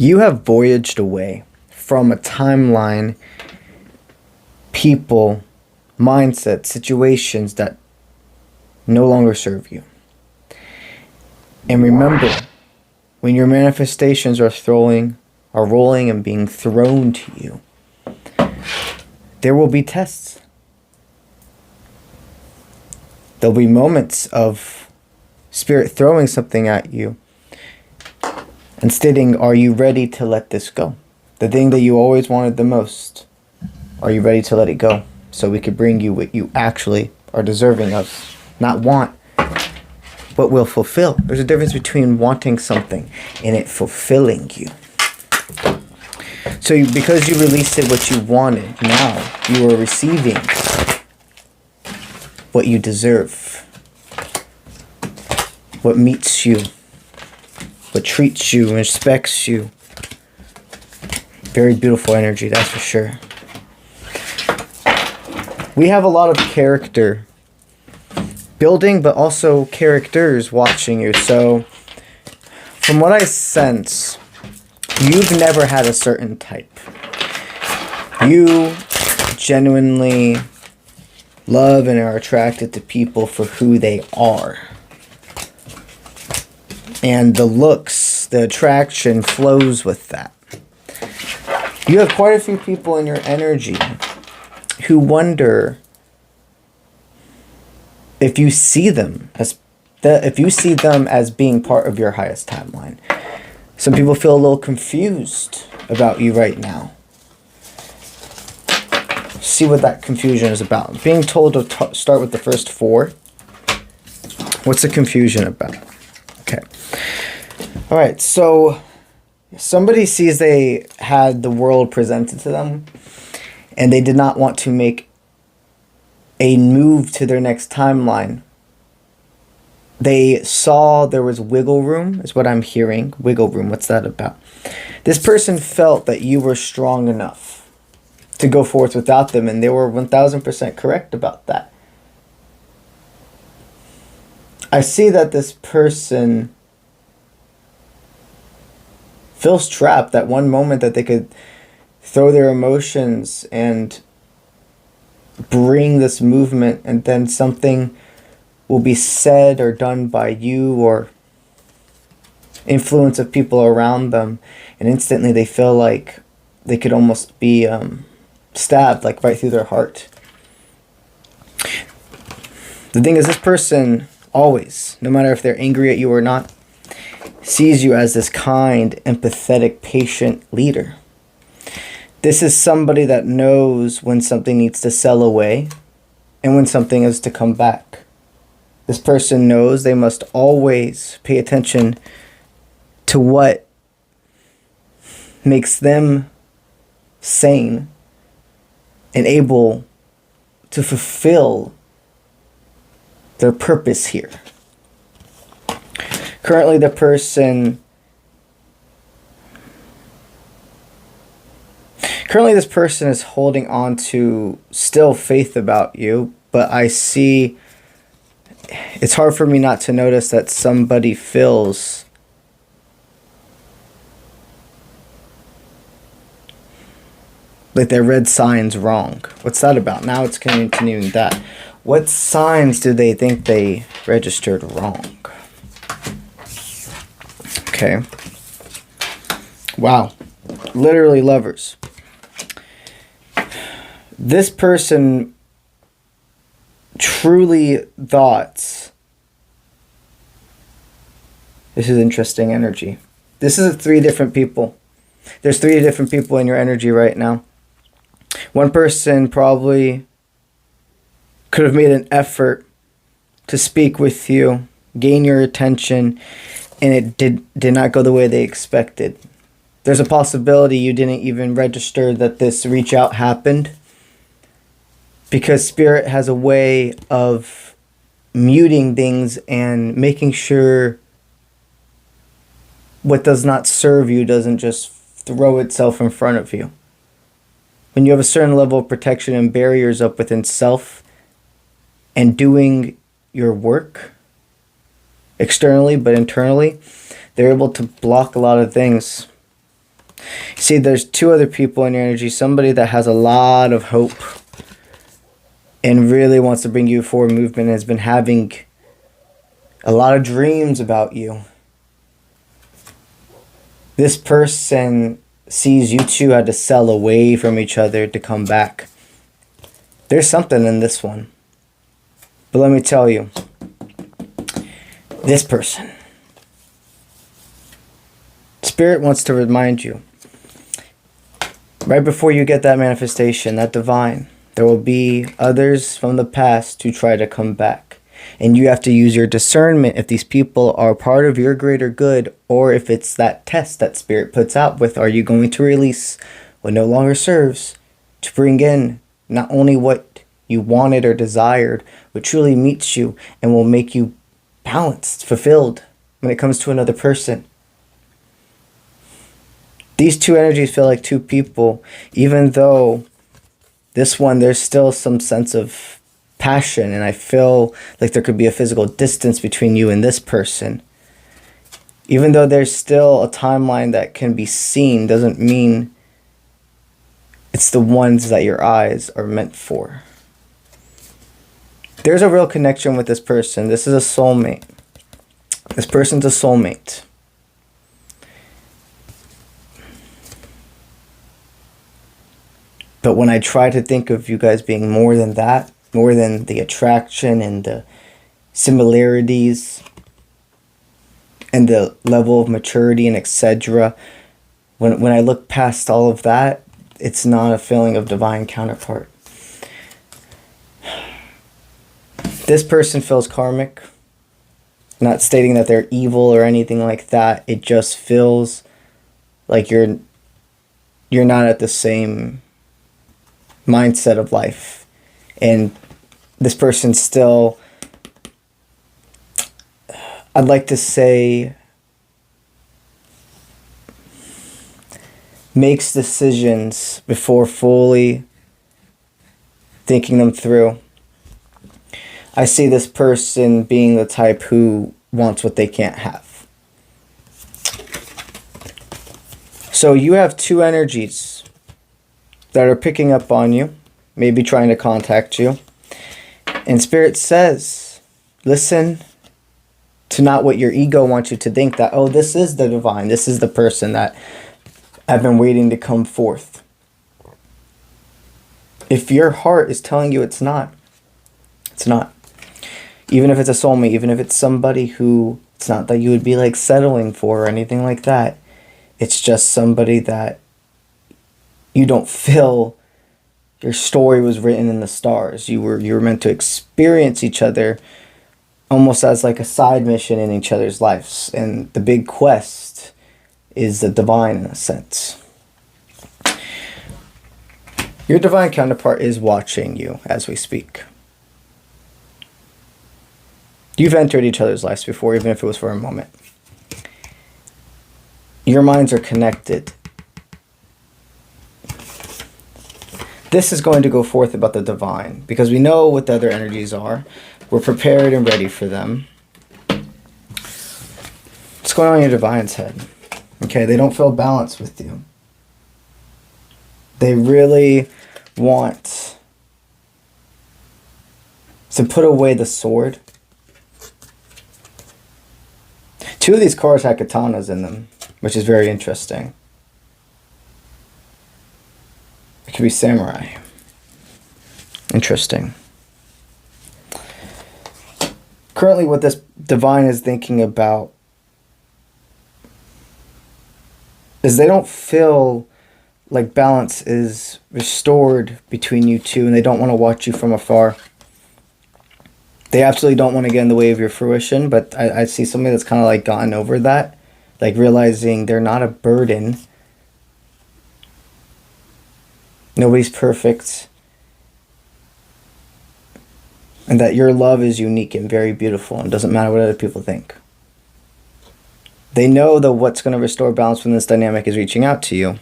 You have voyaged away from a timeline, people, mindset, situations that no longer serve you. And remember, when your manifestations are rolling and being thrown to you, there will be tests. There'll be moments of Spirit throwing something at you and stating, are you ready to let this go? The thing that you always wanted the most, are you ready to let it go? So we could bring you what you actually are deserving of. Not want, but will fulfill. There's a difference between wanting something and it fulfilling you. So because you released it what you wanted, now you are receiving what you deserve. What meets you. What treats you and respects you. Very beautiful energy, that's for sure. We have a lot of character building, but also characters watching you. So, from what I sense, you've never had a certain type. You genuinely love and are attracted to people for who they are. And the looks, the attraction flows with that. You have quite a few people in your energy who wonder if you see them as being part of your highest timeline. Some people feel a little confused about you right now. See what that confusion is about. Being told to start with the first 4. What's the confusion about? Okay. All right, so somebody sees they had the world presented to them and they did not want to make a move to their next timeline. They saw there was wiggle room, is what I'm hearing. Wiggle room, what's that about? This person felt that you were strong enough to go forth without them, and they were 1000% correct about that. I see that this person feels trapped. That one moment that they could throw their emotions and bring this movement, and then something will be said or done by you or influence of people around them, and instantly they feel like they could almost be stabbed, like right through their heart. The thing is, this person always, no matter if they're angry at you or not, sees you as this kind, empathetic, patient leader. This is somebody that knows when something needs to sell away and when something is to come back. This person knows they must always pay attention to what makes them sane and able to fulfill their purpose here. Currently, the person... Currently, this person is holding on to still faith about you, but I see... It's hard for me not to notice that somebody feels like they read signs wrong. What's that about? Now it's continuing that. What signs do they think they registered wrong? Okay. Wow. Literally Lovers. This person truly thought, this is interesting energy. This is 3 different people. There's 3 different people in your energy right now. One person probably could have made an effort to speak with you, gain your attention, and it did not go the way they expected. There's a possibility you didn't even register that this reach out happened, because Spirit has a way of muting things and making sure what does not serve you doesn't just throw itself in front of you. When you have a certain level of protection and barriers up within self and doing your work externally but internally, they're able to block a lot of things See, there's two other people in your energy. Somebody that has a lot of hope and really wants to bring you forward movement, has been having a lot of dreams about you. This person sees you two had to sell away from each other to come back. There's something in this one. But let me tell you, this person, Spirit wants to remind you, right before you get that manifestation, that divine, there will be others from the past who try to come back. And you have to use your discernment if these people are part of your greater good, or if it's that test that Spirit puts out with, are you going to release what no longer serves to bring in not only what you wanted or desired, but truly meets you and will make you balanced, fulfilled when it comes to another person. These two energies feel like two people, even though this one, there's still some sense of passion, and I feel like there could be a physical distance between you and this person. Even though there's still a timeline that can be seen, doesn't mean it's the ones that your eyes are meant for. There's a real connection with this person. This is a soulmate. This person's a soulmate. But when I try to think of you guys being more than that, more than the attraction and the similarities and the level of maturity and etc., when I look past all of that, it's not a feeling of divine counterpart. This person feels karmic. Not stating that they're evil or anything like that. It just feels like you're not at the same mindset of life, and this person still, I'd like to say, makes decisions before fully thinking them through. I see this person being the type who wants what they can't have. So you have two energies that are picking up on you, maybe trying to contact you. And Spirit says, listen to not what your ego wants you to think, that, oh, this is the divine, this is the person that I've been waiting to come forth. If your heart is telling you it's not, it's not. Even if it's a soulmate, even if it's somebody who, it's not that you would be like settling for or anything like that. It's just somebody that you don't feel your story was written in the stars. You were meant to experience each other almost as like a side mission in each other's lives. And the big quest is the divine in a sense. Your divine counterpart is watching you as we speak. You've entered each other's lives before, even if it was for a moment. Your minds are connected. This is going to go forth about the divine, because we know what the other energies are. We're prepared and ready for them. What's going on in your divine's head? Okay, they don't feel balanced with you. They really want to put away the sword. Two of these cards had katanas in them, which is very interesting. It could be samurai. Interesting. Currently, what this divine is thinking about is they don't feel like balance is restored between you two, and they don't want to watch you from afar. They absolutely don't want to get in the way of your fruition, but I see somebody that's kind of like gotten over that, like realizing they're not a burden. Nobody's perfect. And that your love is unique and very beautiful and doesn't matter what other people think. They know that what's going to restore balance from this dynamic is reaching out to you.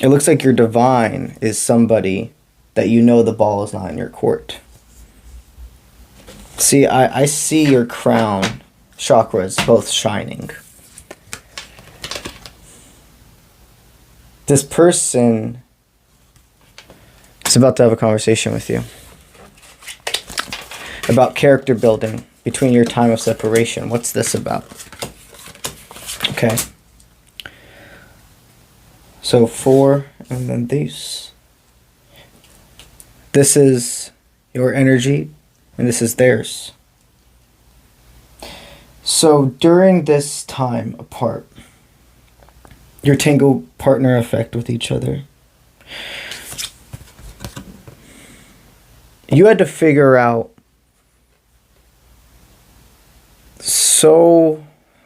It looks like your divine is somebody that you know the ball is not in your court. See, I see your crown chakras both shining. This person is about to have a conversation with you about character building between your time of separation. What's this about? Okay. So 4, and then these. This is your energy, and this is theirs. So during this time apart, your tango partner effect with each other, you had to figure out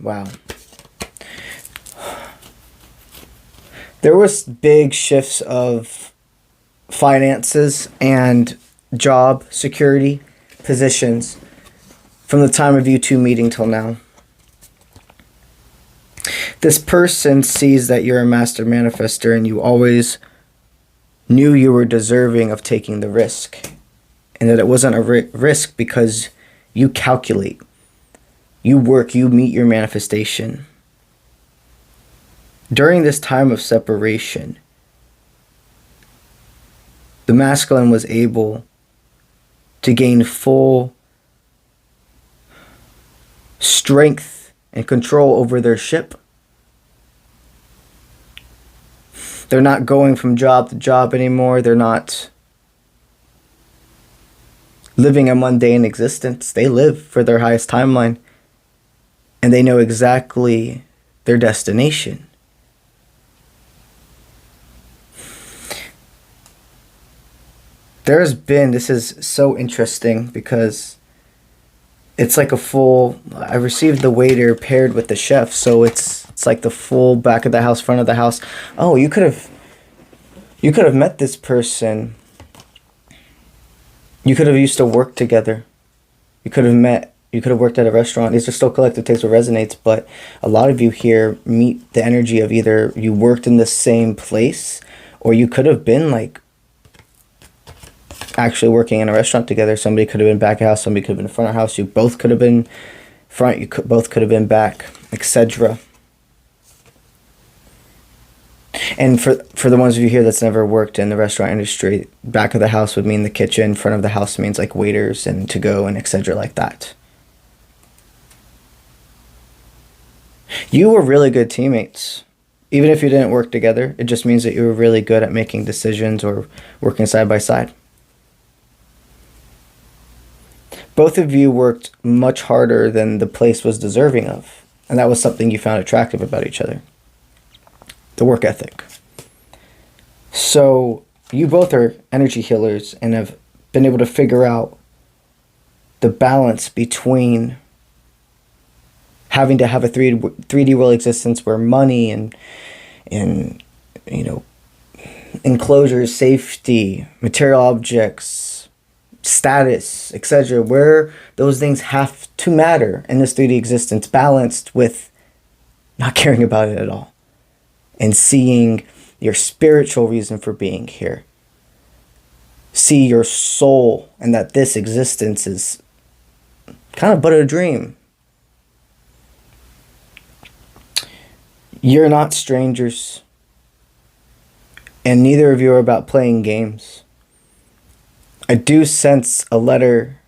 wow. There was big shifts of finances and job security positions from the time of you two meeting till now. This person sees that you're a master manifester and you always knew you were deserving of taking the risk, and that it wasn't a risk because you calculate, you work, you meet your manifestation. During this time of separation, the masculine was able to gain full strength and control over their ship. They're not going from job to job anymore. They're not living a mundane existence. They live for their highest timeline, and they know exactly their destination. This is so interesting because it's like a full, I received the waiter paired with the chef, so it's like the full back of the house, front of the house. Oh, you could have met this person. You could have used to work together. You could have worked at a restaurant. These are still collective takes what resonates, but a lot of you here meet the energy of either you worked in the same place, or you could have been like actually working in a restaurant together. Somebody could have been back of house, somebody could have been in front of house. You both could have been front, both could have been back, etc. And for the ones of you here that's never worked in the restaurant industry, back of the house would mean the kitchen, front of the house means like waiters and to go and etc. like that. You were really good teammates. Even if you didn't work together, it just means that you were really good at making decisions or working side by side. Both of you worked much harder than the place was deserving of, and that was something you found attractive about each other. The work ethic. So you both are energy healers and have been able to figure out the balance between having to have a 3D world existence where money and enclosures, safety, material objects, status, etc., where those things have to matter in this 3D existence, balanced with not caring about it at all and seeing your spiritual reason for being here. See your soul, and that this existence is kind of but a dream. You're not strangers, and neither of you are about playing games. I do sense a letter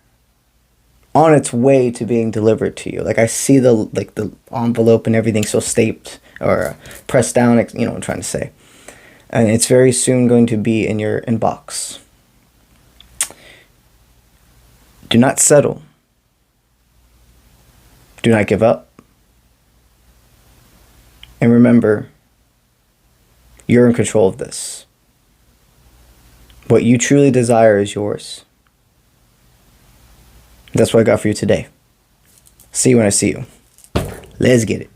on its way to being delivered to you. Like I see the envelope and everything still staped or pressed down, you know what I'm trying to say. And it's very soon going to be in your inbox. Do not settle. Do not give up. And remember, you're in control of this. What you truly desire is yours. That's what I got for you today. See you when I see you. Let's get it.